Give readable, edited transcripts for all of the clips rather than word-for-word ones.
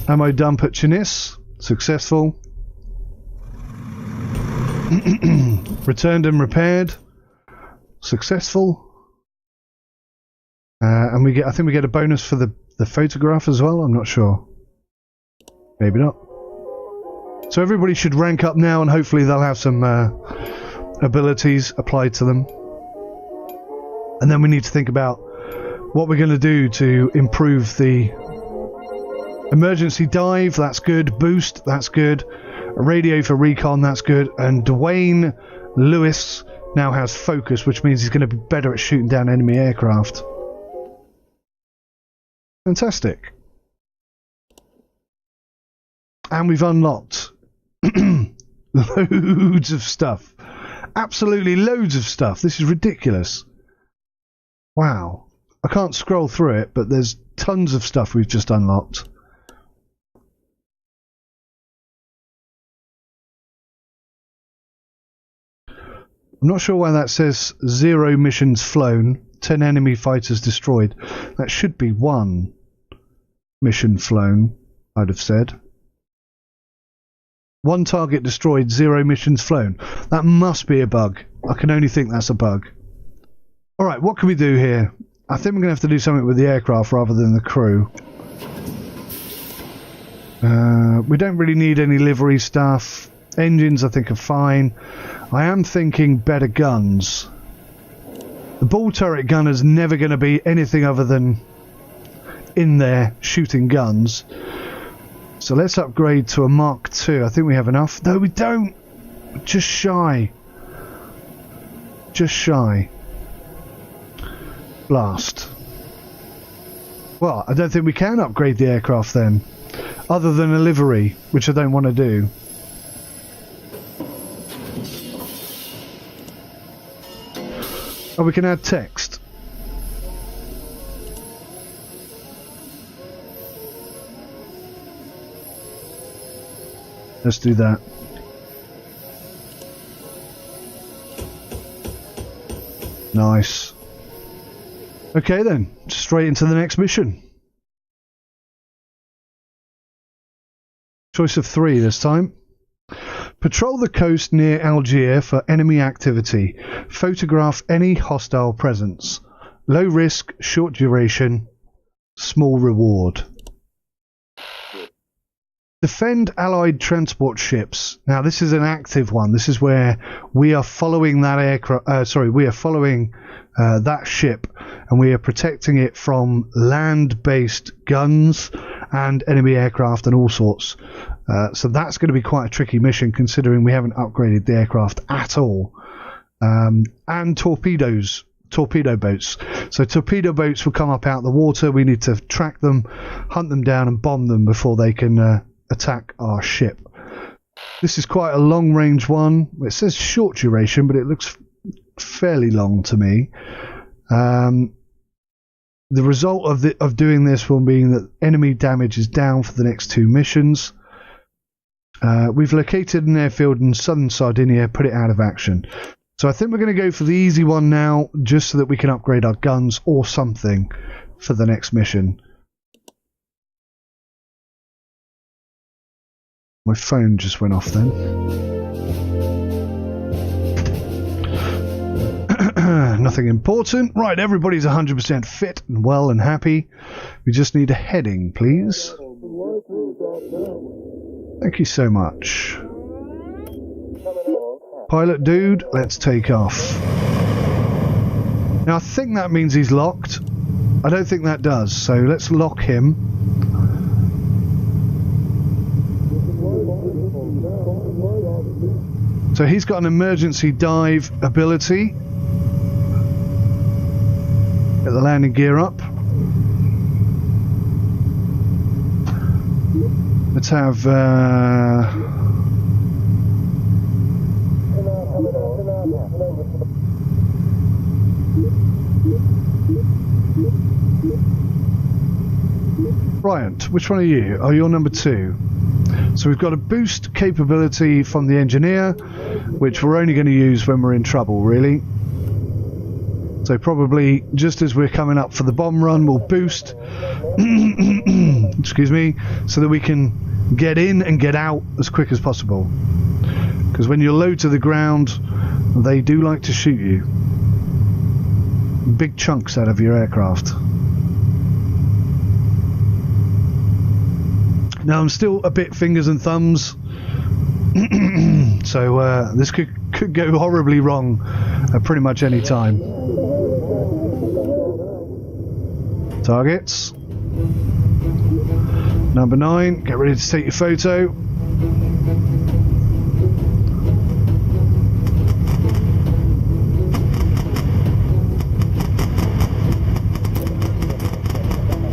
Ammo dump at Chinis. Successful. Returned and repaired. Successful. And I think we get a bonus for the photograph as well. I'm not sure. Maybe not. So everybody should rank up now, and hopefully they'll have some abilities applied to them. And then we need to think about what we're going to do to improve the emergency dive. That's good. Boost. That's good. A radio for recon. That's good. And Dwayne Lewis now has focus, which means he's going to be better at shooting down enemy aircraft. Fantastic. And we've unlocked loads of stuff. Absolutely loads of stuff. This is ridiculous. Wow. I can't scroll through it, but there's tons of stuff we've just unlocked. I'm not sure why that says 0 missions flown, 10 enemy fighters destroyed. That should be 1 mission flown, I'd have said. 1 target destroyed, 0 missions flown. That must be a bug. I can only think that's a bug. Alright, what can we do here? I think we're going to have to do something with the aircraft rather than the crew. We don't really need any livery stuff. Engines I think are fine. I am thinking better guns. The ball turret gun is never going to be anything other than in there shooting guns. So let's upgrade to a Mark II. I think we have enough. No, we don't. Just shy. Just shy. Blast. Well, I don't think we can upgrade the aircraft then. Other than a livery, which I don't want to do. Oh, we can add text. Let's do that. Nice. Okay then, straight into the next mission. Choice of 3 this time. Patrol the coast near Algiers for enemy activity. Photograph any hostile presence. Low risk, short duration, small reward. Defend Allied transport ships. Now this is an active one. This is where we are following that aircraft. We are following that ship, and we are protecting it from land-based guns and enemy aircraft and all sorts. So that's going to be quite a tricky mission, considering we haven't upgraded the aircraft at all. And torpedo boats. So torpedo boats will come up out of the water. We need to track them, hunt them down, and bomb them before they can attack our ship. This is quite a long range one. It says short duration, but it looks fairly long to me. The result of doing this will mean that enemy damage is down for the next 2 missions. We've located an airfield in southern Sardinia, put it out of action. So I think we're going to go for the easy one now, just so that we can upgrade our guns or something for the next mission. My phone just went off then. Nothing important. Right, everybody's 100% fit and well and happy. We just need a heading, please. Thank you so much. Pilot dude, let's take off. Now I think that means he's locked. I don't think that does, so let's lock him. So he's got an emergency dive ability. Get the landing gear up. Let's have Bryant, which one are you? Oh, you're number 2. So we've got a boost capability from the engineer, which we're only going to use when we're in trouble, really. So probably just as we're coming up for the bomb run, we'll boost, excuse me, so that we can get in and get out as quick as possible. Because when you're low to the ground, they do like to shoot you. Big chunks out of your aircraft. Now I'm still a bit fingers and thumbs, so this could go horribly wrong at pretty much any time. Targets. Number 9, get ready to take your photo.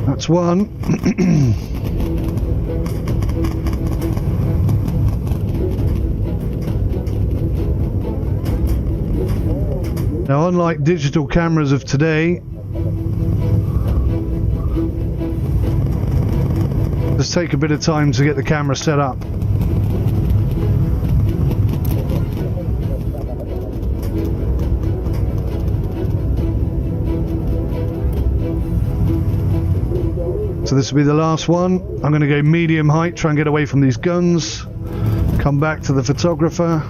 That's one. Now, unlike digital cameras of today, just take a bit of time to get the camera set up. So this will be the last one. I'm going to go medium height, try and get away from these guns. Come back to the photographer.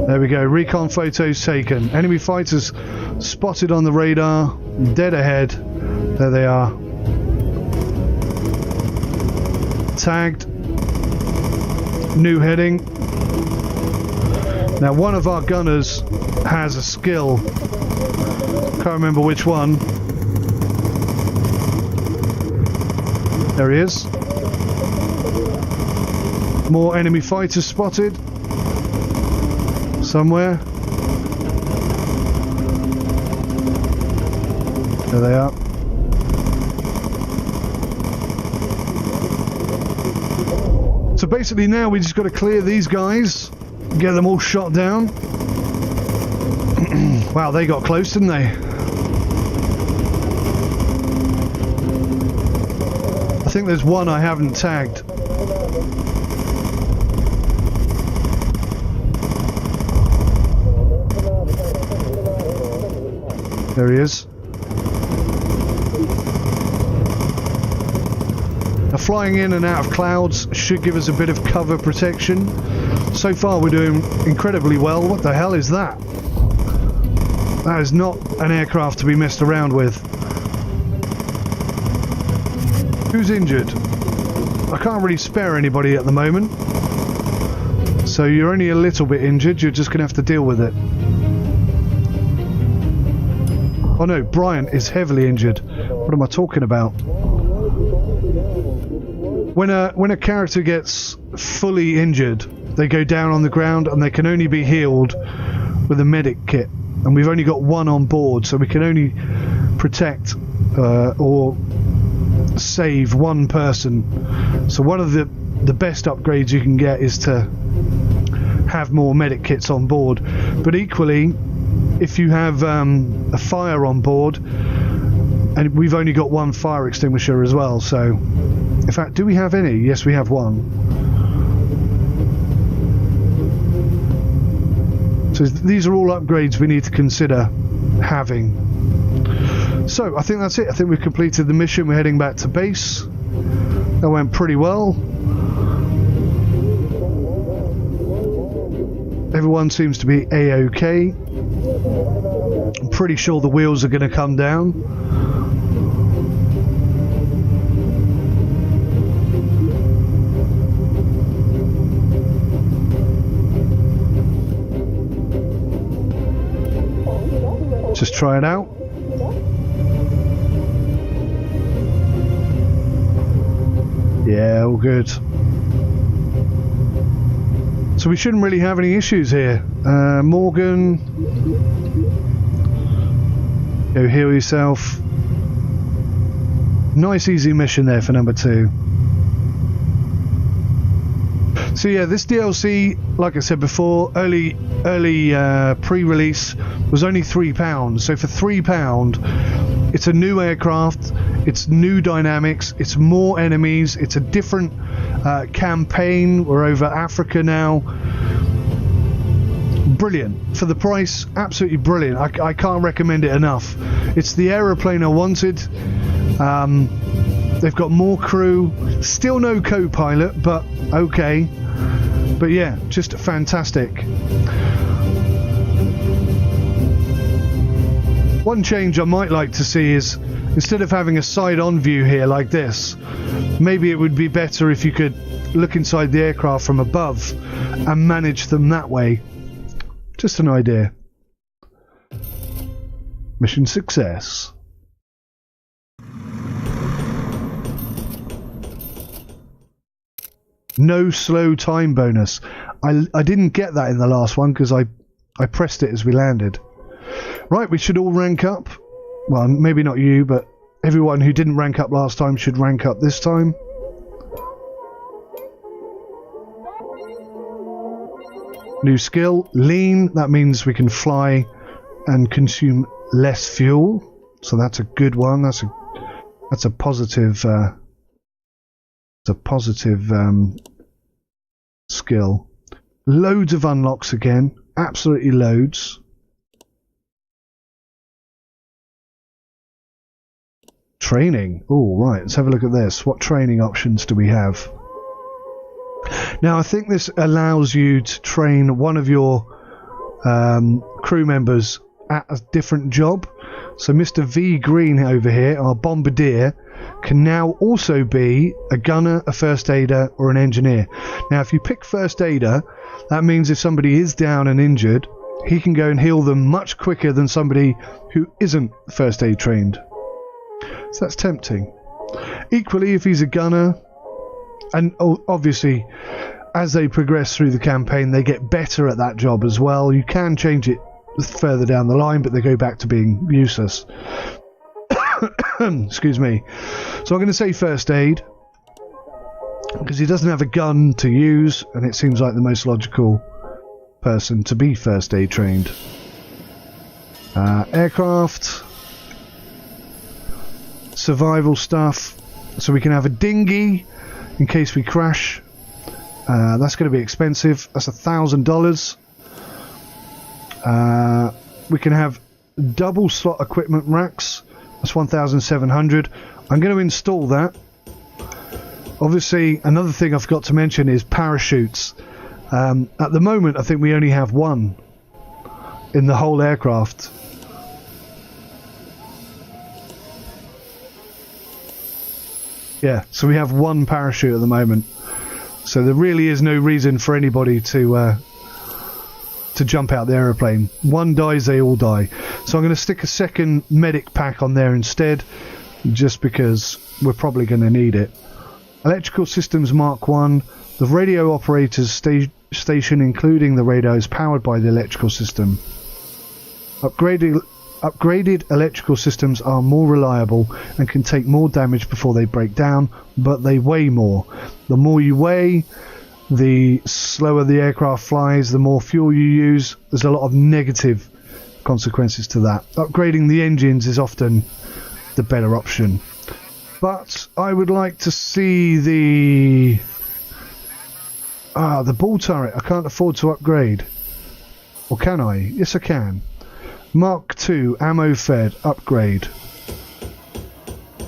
There we go, recon photos taken. Enemy fighters spotted on the radar, dead ahead. There they are. Tagged. New heading. Now one of our gunners has a skill. Can't remember which one. There he is. More enemy fighters spotted. Somewhere. There they are. So basically now we just got to clear these guys, get them all shot down. Wow, they got close, didn't they? I think there's one I haven't tagged. There he is. Now flying in and out of clouds should give us a bit of cover protection. So far we're doing incredibly well. What the hell is that? That is not an aircraft to be messed around with. Who's injured? I can't really spare anybody at the moment. So you're only a little bit injured, you're just going to have to deal with it. Oh no, Brian is heavily injured. What am I talking about? When a character gets fully injured, they go down on the ground and they can only be healed with a medic kit. And we've only got one on board, so we can only protect or save one person. So one of the best upgrades you can get is to have more medic kits on board. But equally, if you have a fire on board, and we've only got one fire extinguisher as well, so in fact, do we have any? Yes, we have one. So these are all upgrades we need to consider having. So I think that's it. I think we've completed the mission. We're heading back to base. That went pretty well. Everyone seems to be A-OK. I'm pretty sure the wheels are going to come down. Just try it out. Yeah, all good. So we shouldn't really have any issues here. Morgan, go heal yourself. Nice easy mission there for number 2. So yeah, this DLC, like I said before, early pre-release was only £3. So for £3 It's a new aircraft, it's new dynamics, it's more enemies, it's a different campaign. We're over Africa now. Brilliant. For the price, absolutely brilliant. I can't recommend it enough. It's the aeroplane I wanted. They've got more crew, still no co-pilot, but okay. But yeah, just fantastic. One change I might like to see is, instead of having a side-on view here like this, maybe it would be better if you could look inside the aircraft from above and manage them that way. Just an idea. Mission success. No slow time bonus. I didn't get that in the last one because I pressed it as we landed. Right, we should all rank up. Well, maybe not you, but everyone who didn't rank up last time should rank up this time. New skill, lean. That means we can fly and consume less fuel. So that's a good one. That's a positive. It's a positive skill. Loads of unlocks again. Absolutely loads. Training. Oh, right. Let's have a look at this. What training options do we have? Now, I think this allows you to train one of your crew members at a different job. So Mr. V Green over here, our bombardier, can now also be a gunner, a first aider, or an engineer. Now, if you pick first aider, that means if somebody is down and injured, he can go and heal them much quicker than somebody who isn't first aid trained. So that's tempting. Equally, if he's a gunner, and obviously as they progress through the campaign they get better at that job as well. You can change it further down the line, but they go back to being useless. Excuse me. So I'm going to say first aid because he doesn't have a gun to use, and it seems like the most logical person to be first aid trained. Aircraft, survival stuff, so we can have a dinghy in case we crash. That's going to be expensive. That's $1,000. We can have double slot equipment racks. That's 1,700. I'm going to install that. Obviously, another thing I forgot to mention is parachutes. At the moment, I think we only have one in the whole aircraft. Yeah, so we have one parachute at the moment. So there really is no reason for anybody to jump out the aeroplane. One dies, they all die. So I'm going to stick a second medic pack on there instead, just because we're probably going to need it. Electrical systems Mark 1. The radio operator's station, including the radio, is powered by the electrical system. Upgraded electrical systems are more reliable and can take more damage before they break down, but they weigh more. The more you weigh, the slower the aircraft flies, the more fuel you use. There's a lot of negative consequences to that. Upgrading the engines is often the better option. But I would like to see the ball turret. I can't afford to upgrade. Or can I? Yes, I can. Mark 2, ammo fed, upgrade.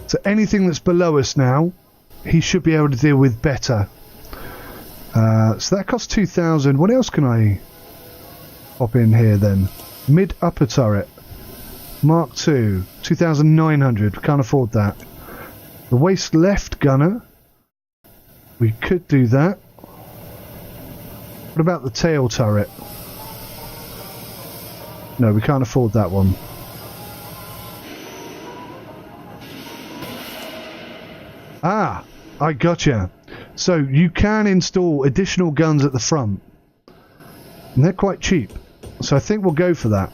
So anything that's below us now, he should be able to deal with better. So that costs 2,000. What else can I pop in here then? Mid upper turret, Mark 2, 2,900. Can't afford that. The waist left gunner, we could do that. What about the tail turret? No, we can't afford that one. Ah, I gotcha. So you can install additional guns at the front, and they're quite cheap. So I think we'll go for that.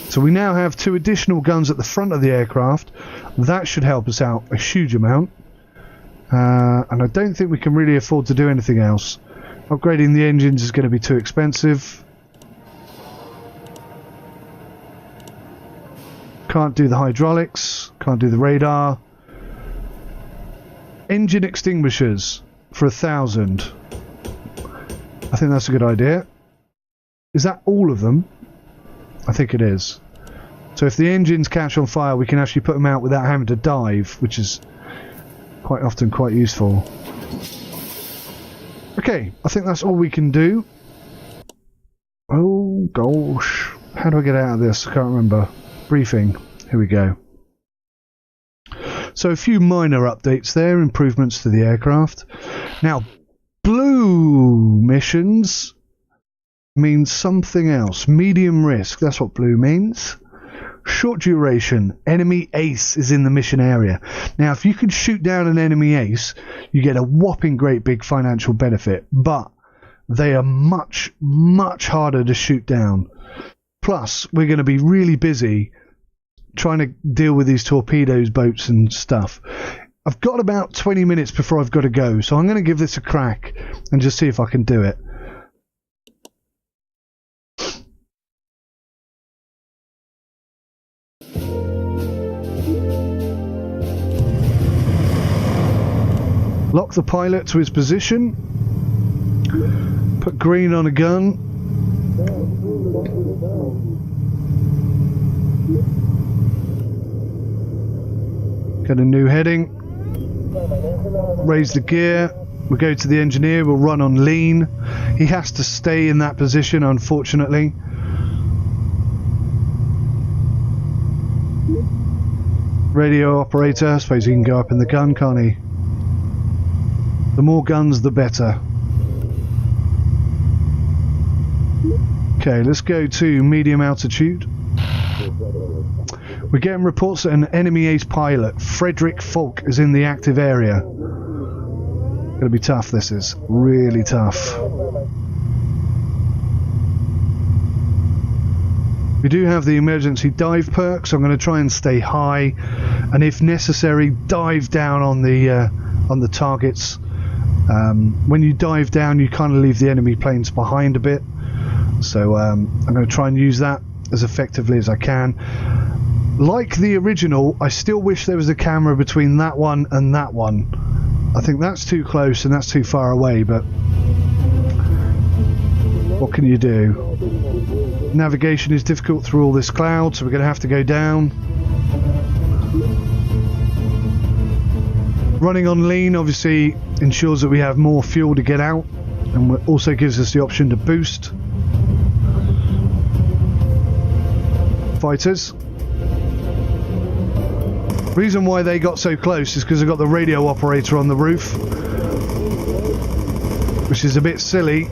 So we now have 2 additional guns at the front of the aircraft. That should help us out a huge amount. And I don't think we can really afford to do anything else. Upgrading the engines is going to be too expensive. Can't do the hydraulics. Can't do the radar. Engine extinguishers for 1,000. I think that's a good idea. Is that all of them? I think it is. So if the engines catch on fire, we can actually put them out without having to dive, which is quite often quite useful. Okay, I think that's all we can do. Oh gosh, how do I get out of this? I can't remember. Briefing. Here we go. So a few minor updates there, improvements to the aircraft. Now, blue missions means something else. Medium risk, that's what blue means. Short duration, enemy ace is in the mission area. Now, if you can shoot down an enemy ace, you get a whopping great big financial benefit, but they are much, much harder to shoot down. Plus, we're going to be really busy trying to deal with these torpedoes, boats and stuff. I've got about 20 minutes before I've got to go, so I'm going to give this a crack and just see if I can do it. Lock the pilot to his position. Put green on a gun. Get a new heading. Raise the gear. We'll go to the engineer. We'll run on lean. He has to stay in that position, unfortunately. Radio operator. I suppose he can go up in the gun, can't he? The more guns, the better. Okay, let's go to medium altitude. We're getting reports that an enemy ace pilot, Frederick Falk, is in the active area. Gonna be tough, this is. Really tough. We do have the emergency dive perk, so I'm going to try and stay high, and if necessary, dive down on the targets. When you dive down, you kind of leave the enemy planes behind a bit, so I'm going to try and use that as effectively as I can. Like the original, I still wish there was a camera between that one and that one. I think that's too close and that's too far away, but what can you do? Navigation is difficult through all this cloud, so we're going to have to go down. Running on lean obviously ensures that we have more fuel to get out, and also gives us the option to boost. Fighters. Reason why they got so close is because I got the radio operator on the roof, which is a bit silly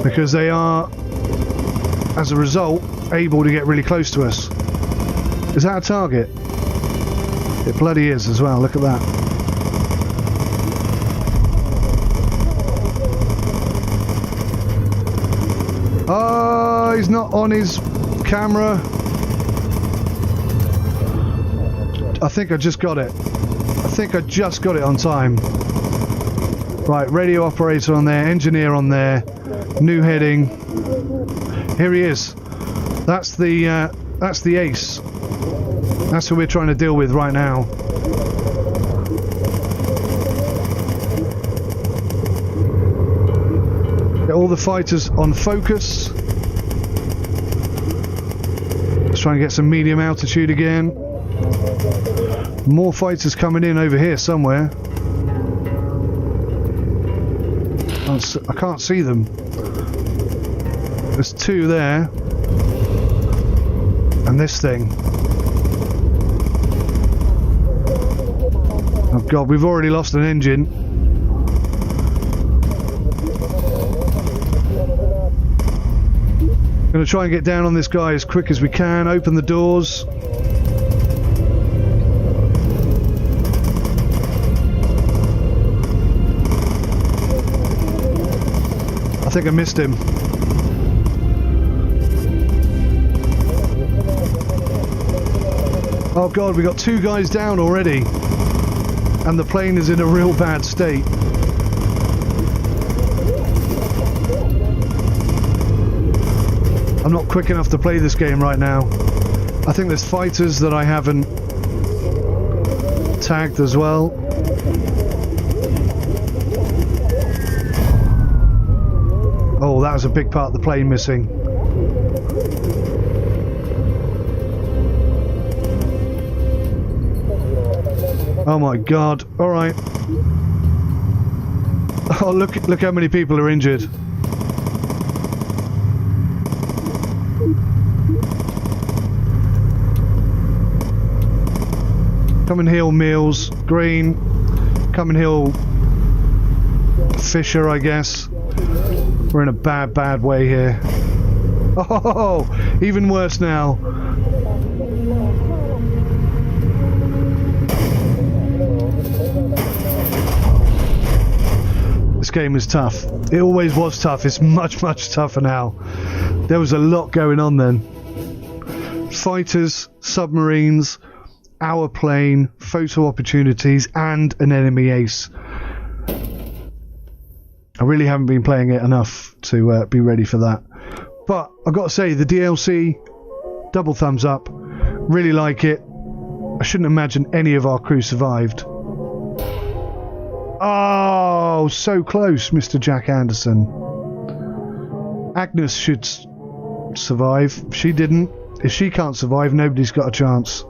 because they are, as a result, able to get really close to us. Is that a target? It bloody is as well, look at that. Oh, he's not on his camera. I think I just got it. I think I just got it on time. Right, radio operator on there, engineer on there, new heading. Here he is. That's the ace. That's who we're trying to deal with right now. Get all the fighters on focus. Let's try and get some medium altitude again. More fighters coming in over here somewhere. I can't see them. There's two there. And this thing. Oh god, we've already lost an engine. Gonna try and get down on this guy as quick as we can. Open the doors. I think I missed him. Oh god, we got two guys down already. And the plane is in a real bad state. I'm not quick enough to play this game right now. I think there's fighters that I haven't tagged as well. Oh, that was a big part of the plane missing. Oh my god. Alright. Oh, look how many people are injured. Come and heal Meals, Green. Come and heal Fisher, I guess. We're in a bad way here. Oh, even worse now. This game is tough. It always was tough. It's much tougher now. There was a lot going on then. Fighters, submarines, our plane, photo opportunities, and an enemy ace. I really haven't been playing it enough to be ready for that. But I've got to say, the DLC, double thumbs up. Really like it. I shouldn't imagine any of our crew survived. Oh, so close, Mr. Jack Anderson. Agnes should survive. She didn't. If she can't survive, nobody's got a chance.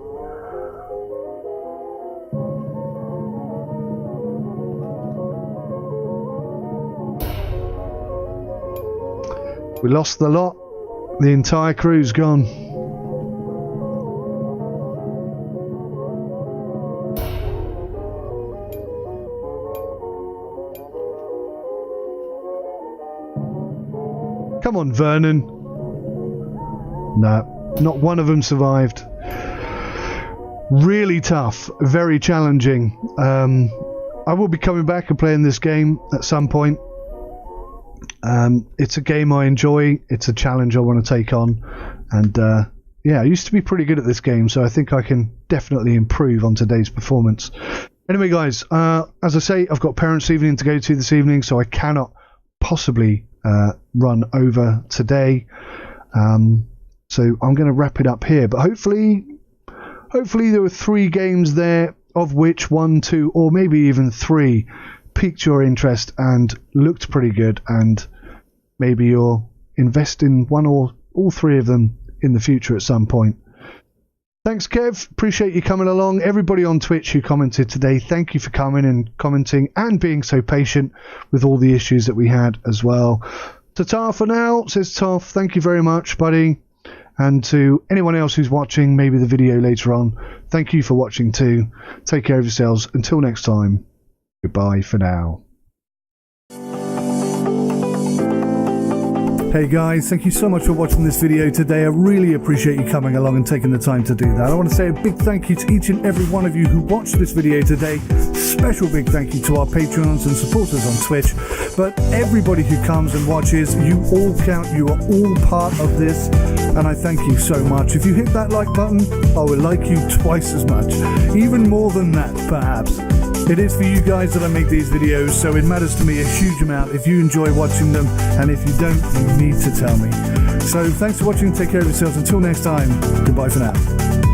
We lost the lot. The entire crew's gone. Come on, Vernon. No, not one of them survived. Really tough, very challenging. I will be coming back and playing this game at some point. It's a game I enjoy. It's a challenge I want to take on, and yeah, I used to be pretty good at this game, so I think I can definitely improve on today's performance. Anyway, guys, as I say, I've got parents' evening to go to this evening, so I cannot possibly run over today. So I'm going to wrap it up here, but hopefully there were 3 games there, of which 1, 2, or maybe even 3 piqued your interest and looked pretty good, and maybe you'll invest in 1 or all 3 of them in the future at some point. Thanks, Kev. Appreciate you coming along. Everybody on Twitch who commented today, thank you for coming and commenting and being so patient with all the issues that we had as well. To Tar for now, says Toff, thank you very much, buddy. And to anyone else who's watching maybe the video later on, thank you for watching too. Take care of yourselves. Until next time. Goodbye for now. Hey guys, thank you so much for watching this video today. I really appreciate you coming along and taking the time to do that. I want to say a big thank you to each and every one of you who watched this video today. Special big thank you to our Patreons and supporters on Twitch. But everybody who comes and watches, you all count, you are all part of this, and I thank you so much. If you hit that like button, I will like you twice as much. Even more than that, perhaps. It is for you guys that I make these videos, so it matters to me a huge amount if you enjoy watching them, and if you don't, you need to tell me. So thanks for watching, take care of yourselves, until next time, goodbye for now.